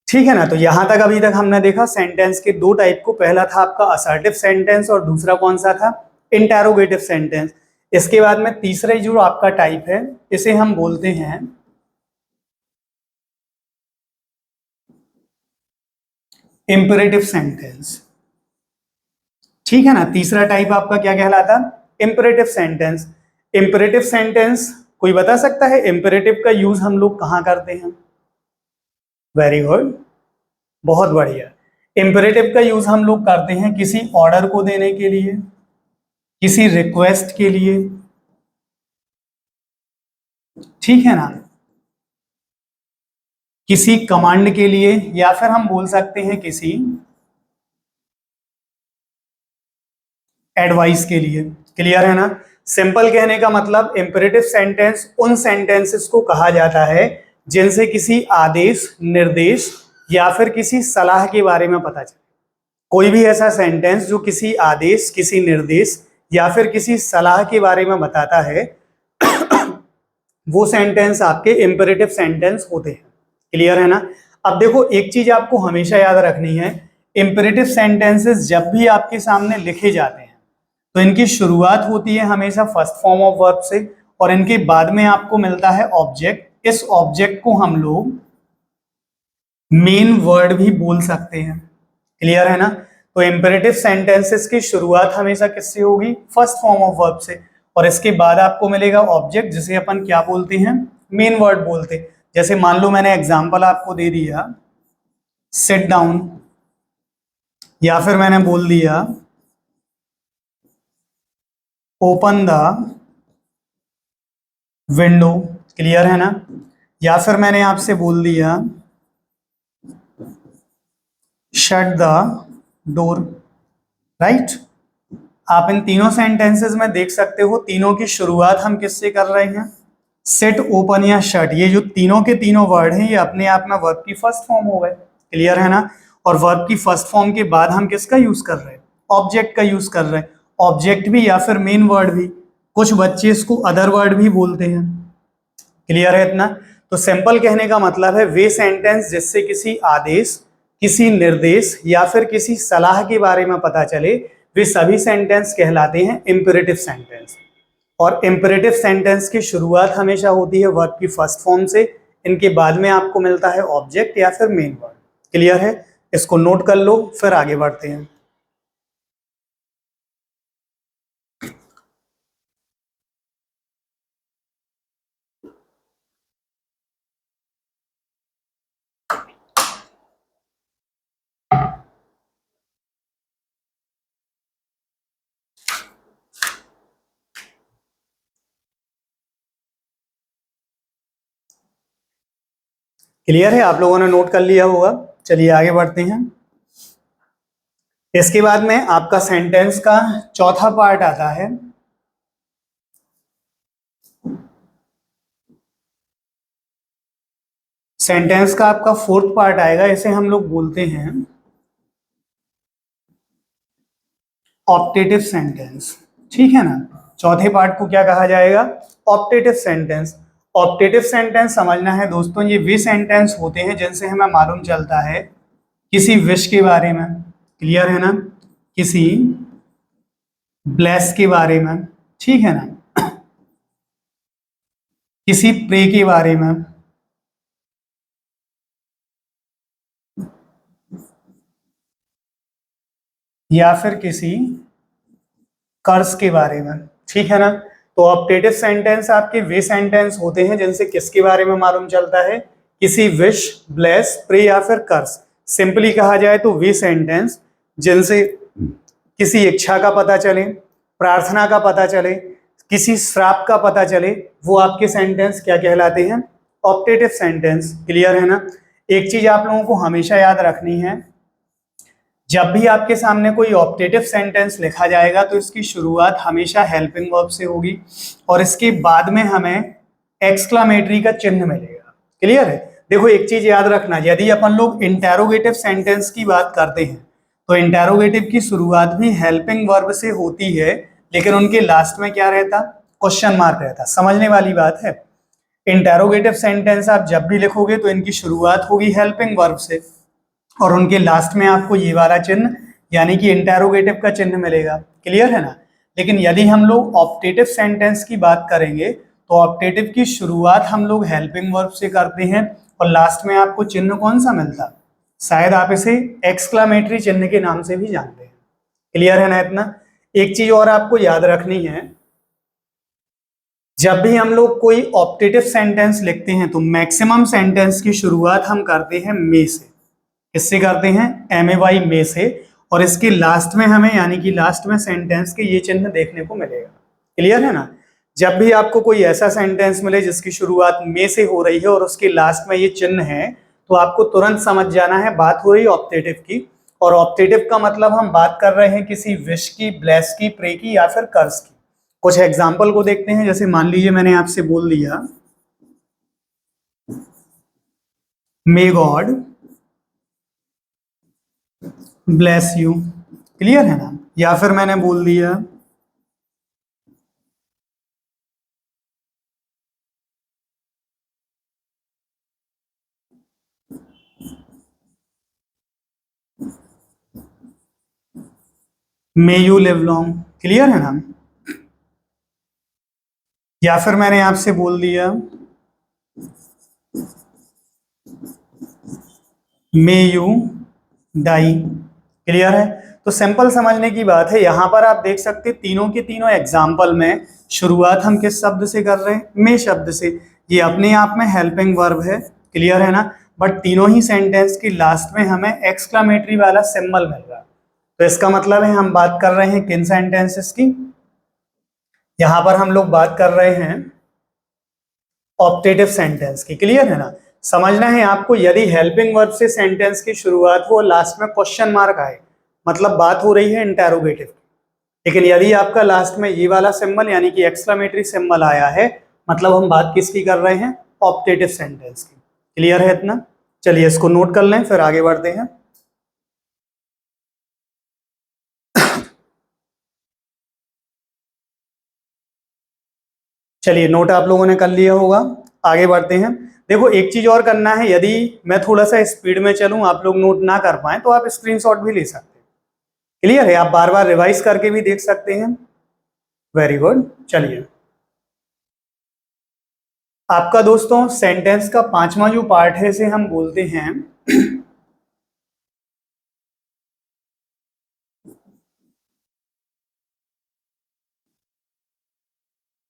ठीक है ना। तो यहां तक अभी तक हमने देखा सेंटेंस के दो टाइप को। पहला था आपका असर्टिव सेंटेंस और दूसरा कौन सा था, इंटेरोगेटिव सेंटेंस। इसके बाद में तीसरा जो आपका टाइप है इसे हम बोलते हैं इंपेरेटिव सेंटेंस। ठीक है ना। तीसरा टाइप आपका क्या कहलाता, इंपेरेटिव सेंटेंस। इंपेरेटिव सेंटेंस कोई बता सकता है इंपेरेटिव का यूज हम लोग कहां करते हैं। वेरी गुड, बहुत बढ़िया। इंपेरेटिव का यूज हम लोग करते हैं किसी ऑर्डर को देने के लिए, किसी रिक्वेस्ट के लिए, ठीक है ना, किसी कमांड के लिए, या फिर हम बोल सकते हैं किसी एडवाइस के लिए। क्लियर है ना। सिंपल कहने का मतलब इंपेरेटिव सेंटेंस उन सेंटेंसेस को कहा जाता है जिनसे किसी आदेश, निर्देश या फिर किसी सलाह के बारे में पता चले। कोई भी ऐसा सेंटेंस जो किसी आदेश, किसी निर्देश या फिर किसी सलाह के बारे में बताता है वो सेंटेंस आपके इंपेरेटिव सेंटेंस होते हैं। क्लियर है ना। अब देखो एक चीज आपको हमेशा याद रखनी है, इंपेरेटिव सेंटेंसेस जब भी आपके सामने लिखे जाते हैं तो इनकी शुरुआत होती है हमेशा फर्स्ट फॉर्म ऑफ वर्ब से, और इनके बाद में आपको मिलता है ऑब्जेक्ट। इस ऑब्जेक्ट को हम लोग मेन वर्ड भी बोल सकते हैं। क्लियर है ना? तो इंपेरेटिव सेंटेंसेस की शुरुआत हमेशा किससे होगी? फर्स्ट फॉर्म ऑफ वर्ब से, और इसके बाद आपको मिलेगा ऑब्जेक्ट जिसे अपन क्या बोलते हैं? मेन वर्ड बोलते हैं। जैसे मान लो मैंने एग्जांपल आपको दे दिया सिट डाउन, या फिर मैंने बोल दिया ओपन द विंडो। क्लियर है ना? या फिर मैंने आपसे बोल दिया शट द डोर। राइट? आप इन तीनों सेंटेंसेस में देख सकते हो तीनों की शुरुआत हम किससे कर रहे हैं? सिट, ओपन या शट, ये जो तीनों के तीनों वर्ड हैं ये अपने आप में वर्ब की फर्स्ट फॉर्म हो गए। क्लियर है ना? और वर्ब की फर्स्ट फॉर्म के बाद हम किसका यूज कर रहे हैं? ऑब्जेक्ट का यूज कर रहे हैं। ऑब्जेक्ट भी या फिर मेन वर्ड भी, कुछ बच्चे इसको अदर वर्ड भी बोलते हैं। क्लियर है इतना? तो सिंपल कहने का मतलब है वे सेंटेंस जिससे किसी आदेश, किसी निर्देश या फिर किसी सलाह के बारे में पता चले, वे सभी सेंटेंस कहलाते हैं इंपेरेटिव सेंटेंस। और इंपेरेटिव सेंटेंस की शुरुआत हमेशा होती है वर्ब की फर्स्ट फॉर्म से, इनके बाद में आपको मिलता है ऑब्जेक्ट या फिर मेन वर्ड। क्लियर है? इसको नोट कर लो, फिर आगे बढ़ते हैं। क्लियर है? आप लोगों ने नोट कर लिया होगा। चलिए आगे बढ़ते हैं। इसके बाद में आपका सेंटेंस का चौथा पार्ट आता है सेंटेंस का आपका फोर्थ पार्ट आएगा, इसे हम लोग बोलते हैं ऑप्टेटिव सेंटेंस। ठीक है ना? चौथे पार्ट को क्या कहा जाएगा? Optative sentence. ऑप्टेटिव सेंटेंस समझना है दोस्तों, ये वे सेंटेंस होते हैं जिनसे हमें मालूम चलता है किसी विश के बारे में। क्लियर है ना? किसी ब्लेस के बारे में। ठीक है ना? किसी प्रे के बारे में, या फिर किसी कर्ज के बारे में। ठीक है ना? तो ऑप्टेटिव सेंटेंस आपके वे सेंटेंस होते हैं जिनसे किसके बारे में मालूम चलता है? किसी विश, ब्लेस, प्रे या फिर कर्ज। सिंपली कहा जाए तो वे सेंटेंस जिनसे किसी इच्छा का पता चले, प्रार्थना का पता चले, किसी श्राप का पता चले, वो आपके सेंटेंस क्या कहलाते हैं? Optative sentence. क्लियर है ना? एक चीज आप लोगों को हमेशा याद रखनी है, जब भी आपके सामने कोई ऑप्टेटिव सेंटेंस लिखा जाएगा तो इसकी शुरुआत हमेशा हेल्पिंग वर्ब से होगी, और इसके बाद में हमें एक्सक्लामेटरी का चिन्ह मिलेगा। क्लियर है? देखो एक चीज याद रखना, यदि अपन लोग इंटेरोगेटिव सेंटेंस की बात करते हैं तो इंटेरोगेटिव की शुरुआत भी हेल्पिंग वर्ब से होती है, लेकिन उनके लास्ट में क्या रहता? क्वेश्चन मार्क रहता। समझने वाली बात है। इंटेरोगेटिव सेंटेंस आप जब भी लिखोगे तो इनकी शुरुआत होगी हेल्पिंग वर्ब से, और उनके लास्ट में आपको ये वाला चिन्ह यानी कि इंटेरोगेटिव का चिन्ह मिलेगा। क्लियर है ना? लेकिन यदि हम लोग ऑप्टेटिव सेंटेंस की बात करेंगे तो ऑप्टेटिव की शुरुआत हम लोग हेल्पिंग वर्ब से करते हैं, और लास्ट में आपको चिन्ह कौन सा मिलता? शायद आप इसे एक्सक्लामेटरी चिन्ह के नाम से भी जानते हैं। क्लियर है ना इतना? एक चीज और आपको याद रखनी है, जब भी हम लोग कोई ऑप्टेटिव सेंटेंस लिखते हैं तो मैक्सिमम सेंटेंस की शुरुआत हम करते हैं मे से। किससे करते हैं? MAY, में से। और इसके लास्ट में हमें यानी कि लास्ट में सेंटेंस के ये चिन्ह देखने को मिलेगा। क्लियर है ना? जब भी आपको कोई ऐसा सेंटेंस मिले जिसकी शुरुआत में से हो रही है और उसके लास्ट में ये चिन्ह है, तो आपको तुरंत समझ जाना है बात हो रही है ऑप्टेटिव की। और ऑप्टेटिव का मतलब हम बात कर रहे हैं किसी विश की, ब्लेस की, प्रे की या फिर कर्ज की। कुछ एग्जाम्पल को देखते हैं। जैसे मान लीजिए मैंने आपसे बोल दिया may God bless you. Clear है ना? या फिर मैंने बोल दिया may you live long, clear है ना। या फिर मैंने आपसे बोल दिया मे यू डाई, क्लियर है। तो सिंपल समझने की बात है, यहां पर आप देख सकते हैं तीनों के तीनों एग्जाम्पल में शुरुआत हम किस शब्द से कर रहे हैं, मे शब्द से। ये अपने आप में हेल्पिंग वर्ब है, क्लियर है ना। बट तीनों ही सेंटेंस की लास्ट में हमें एक्सक्लामेटरी वाला सिंबल मिल रहा है। तो इसका मतलब है हम बात कर रहे हैं किन सेंटेंसेस की, यहां पर हम लोग बात कर रहे हैं ऑप्टेटिव सेंटेंस की, क्लियर है ना। समझना है आपको, यदि हेल्पिंग वर्ब से सेंटेंस की शुरुआत हो, लास्ट में क्वेश्चन मार्क आए, मतलब बात हो रही है इंटेरोगेटिव। लेकिन यदि आपका लास्ट में ये वाला सिंबल यानी कि एक्सक्लेमेटरी सिंबल आया है, मतलब हम बात किसकी कर रहे हैं, ऑप्टेटिव सेंटेंस की, क्लियर है इतना। चलिए इसको नोट कर लें, फिर आगे बढ़ते हैं। चलिए नोट आप लोगों ने कर लिया होगा, आगे बढ़ते हैं। देखो एक चीज और करना है, यदि मैं थोड़ा सा स्पीड में चलूं, आप लोग नोट ना कर पाए, तो आप स्क्रीनशॉट भी ले सकते हैं, क्लियर है। आप बार बार रिवाइज करके भी देख सकते हैं। Very good. चलिए आपका दोस्तों सेंटेंस का पांचवा जो पार्ट है, इसे हम बोलते हैं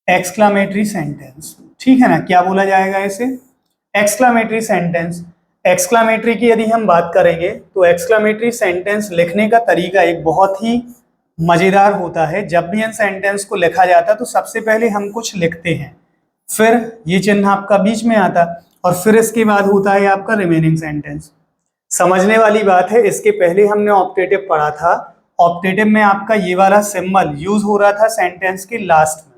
एक्सक्लामेटरी सेंटेंस, ठीक है ना। क्या बोला जाएगा इसे, एक्सक्लामेटरी सेंटेंस। एक्सक्लामेटरी की यदि हम बात करेंगे, तो एक्सक्लामेटरी सेंटेंस लिखने का तरीका एक बहुत ही मजेदार होता है। जब भी इन सेंटेंस को लिखा जाता है, तो सबसे पहले हम कुछ लिखते हैं, फिर ये चिन्ह आपका बीच में आता, और फिर इसके बाद होता है आपका रिमेनिंग सेंटेंस। समझने वाली बात है, इसके पहले हमने ऑप्टेटिव पढ़ा था। ऑप्टेटिव में आपका ये वाला सिंबल यूज हो रहा था सेंटेंस के लास्ट में,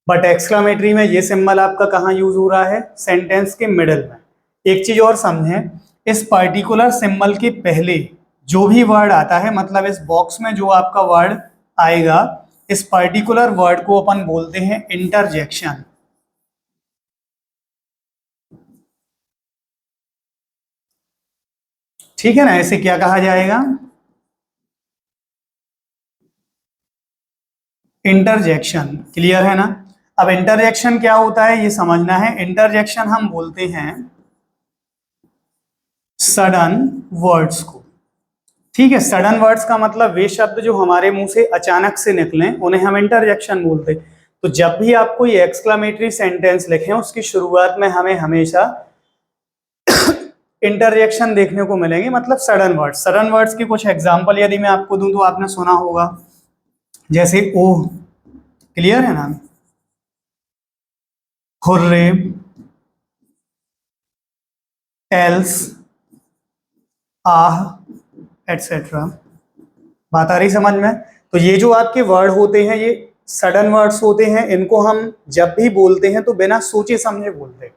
बट एक्सक्लामेटरी में ये सिंबल आपका कहाँ यूज हो रहा है, सेंटेंस के मिडल में। एक चीज और समझें, इस पर्टिकुलर सिंबल के पहले जो भी वर्ड आता है, मतलब इस बॉक्स में जो आपका वर्ड आएगा, इस पर्टिकुलर वर्ड को अपन बोलते हैं इंटरजेक्शन, ठीक है ना। इसे क्या कहा जाएगा, इंटरजेक्शन, क्लियर है ना। अब इंटरजेक्शन क्या होता है ये समझना है। इंटरजेक्शन हम बोलते हैं सडन वर्ड्स को, ठीक है। सडन वर्ड्स का मतलब वे शब्द जो हमारे मुंह से अचानक से निकलें, उन्हें हम इंटरजेक्शन बोलते हैं। तो जब भी आप कोई एक्सक्लामेटरी सेंटेंस लिखें, उसकी शुरुआत में हमें हमेशा इंटरजेक्शन देखने को मिलेंगे, मतलब सडन वर्ड्स। सडन वर्ड्स की कुछ एग्जांपल यदि मैं आपको दूं, तो आपने सुना होगा जैसे ओह, क्लियर है ना, हुर्रे, एल्स, आह, एटसेट्रा। बात आ रही समझ में। तो ये जो आपके वर्ड होते हैं, ये सडन वर्ड्स होते हैं। इनको हम जब भी बोलते हैं तो बिना सोचे समझे बोलते हैं।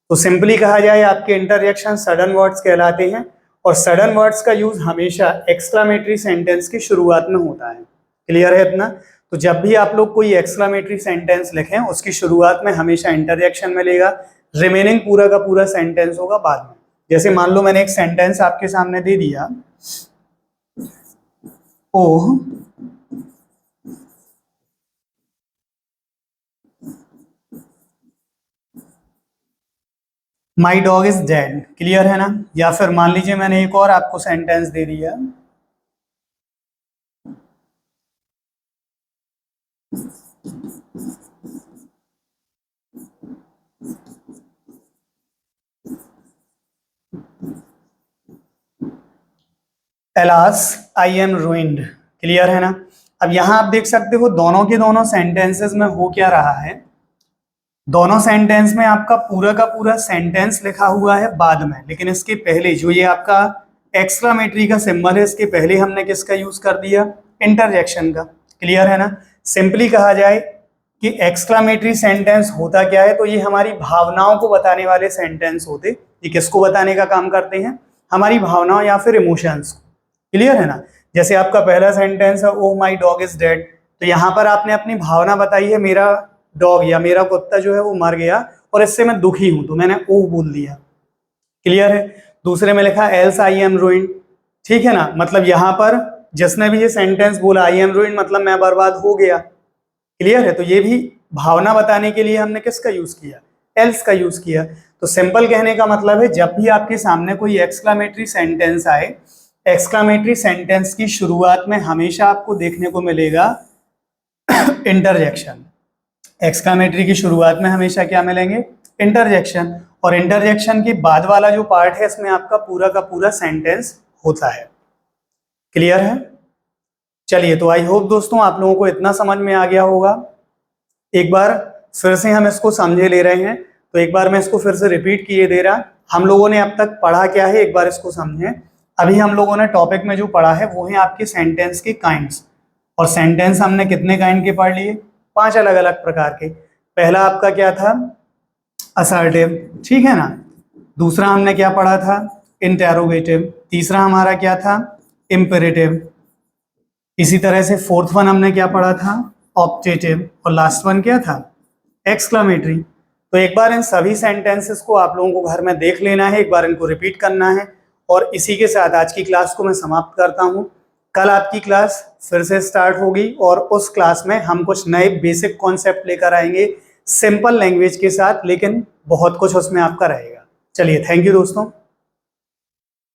तो सिंपली कहा जाए, आपके इंटरजेक्शन सडन वर्ड्स कहलाते हैं। और सडन वर्ड्स का यूज हमेशा एक्सक्लामेटरी सेंटेंस की शुरुआत में होता है, क्लियर है इतना। तो जब भी आप लोग कोई एक्सक्लामेटरी सेंटेंस लिखें, उसकी शुरुआत में हमेशा इंटरजेक्शन मिलेगा, रिमेनिंग पूरा का पूरा सेंटेंस होगा बाद में। जैसे मान लो मैंने एक सेंटेंस आपके सामने दे दिया, oh my dog is dead, clear है ना। या फिर मान लीजिए मैंने एक और आपको सेंटेंस दे दिया, alas I am ruined, clear है ना। अब यहां आप देख सकते हो दोनों के दोनों सेंटेंसेस में हो क्या रहा है, दोनों सेंटेंस में आपका पूरा का पूरा सेंटेंस लिखा हुआ है बाद में, लेकिन इसके पहले जो ये आपका एक्सक्लामेटरी का सिंबल है, इसके पहले हमने किसका यूज कर दिया, इंटरजेक्शन का, क्लियर है ना। सिंपली कहा जाए कि एक्सक्लामेटरी सेंटेंस होता क्या है, तो ये हमारी भावनाओं को बताने वाले सेंटेंस होते। ये किसको बताने का काम करते हैं, हमारी भावनाओं या फिर इमोशंस को, क्लियर है ना। जैसे आपका पहला सेंटेंस है ओह माई डॉग इज डेड, तो यहां पर आपने अपनी भावना बताई है, मेरा डॉग या मेरा कुत्ता जो है वो मर गया और इससे मैं दुखी हूं, तो मैंने ओह बोल दिया, क्लियर है। दूसरे में लिखा एल्स आई एम रूइंड, ठीक है ना, मतलब यहां पर जिसने भी ये सेंटेंस बोला आई एम रूइंड मतलब मैं बर्बाद हो गया, क्लियर है। तो ये भी भावना बताने के लिए हमने किसका यूज किया, एल्स का यूज किया। तो सिंपल कहने का मतलब है जब भी आपके सामने कोई एक्सक्लामेटरी सेंटेंस आए, एक्सक्लामेटरी सेंटेंस की शुरुआत में हमेशा आपको देखने को मिलेगा इंटरजेक्शन। एक्सक्लामेटरी की शुरुआत में हमेशा क्या मिलेंगे, इंटरजेक्शन, और इंटरजेक्शन के बाद वाला जो पार्ट है इसमें आपका पूरा का पूरा सेंटेंस होता है, क्लियर है। चलिए, तो आई होप दोस्तों आप लोगों को इतना समझ में आ गया होगा। एक बार फिर से हम इसको समझे ले रहे हैं, तो एक बार मैं इसको फिर से रिपीट किए दे रहा। हम लोगों ने अब तक पढ़ा क्या है, एक बार इसको समझें। अभी हम लोगों ने टॉपिक में जो पढ़ा है वो है आपके सेंटेंस के काइंड्स, और सेंटेंस हमने कितने काइंड के पढ़ लिए, 5 अलग अलग प्रकार के। पहला आपका क्या था, असर्टिव, ठीक है ना। दूसरा हमने क्या पढ़ा था, इंटेरोगेटिव। तीसरा हमारा क्या था, इंपेरेटिव। इसी तरह से फोर्थ वन हमने क्या पढ़ा था, ऑप्टेटिव। और लास्ट वन क्या था, एक्सक्लामेटरी। तो एक बार इन सभी सेंटेंसेस को आप लोगों को घर में देख लेना है, एक बार इनको रिपीट करना है। और इसी के साथ आज की क्लास को मैं समाप्त करता हूँ। कल आपकी क्लास फिर से स्टार्ट होगी और उस क्लास में हम कुछ नए बेसिक कॉन्सेप्ट लेकर आएंगे सिंपल लैंग्वेज के साथ, लेकिन बहुत कुछ उसमें आपका रहेगा। चलिए, थैंक यू दोस्तों।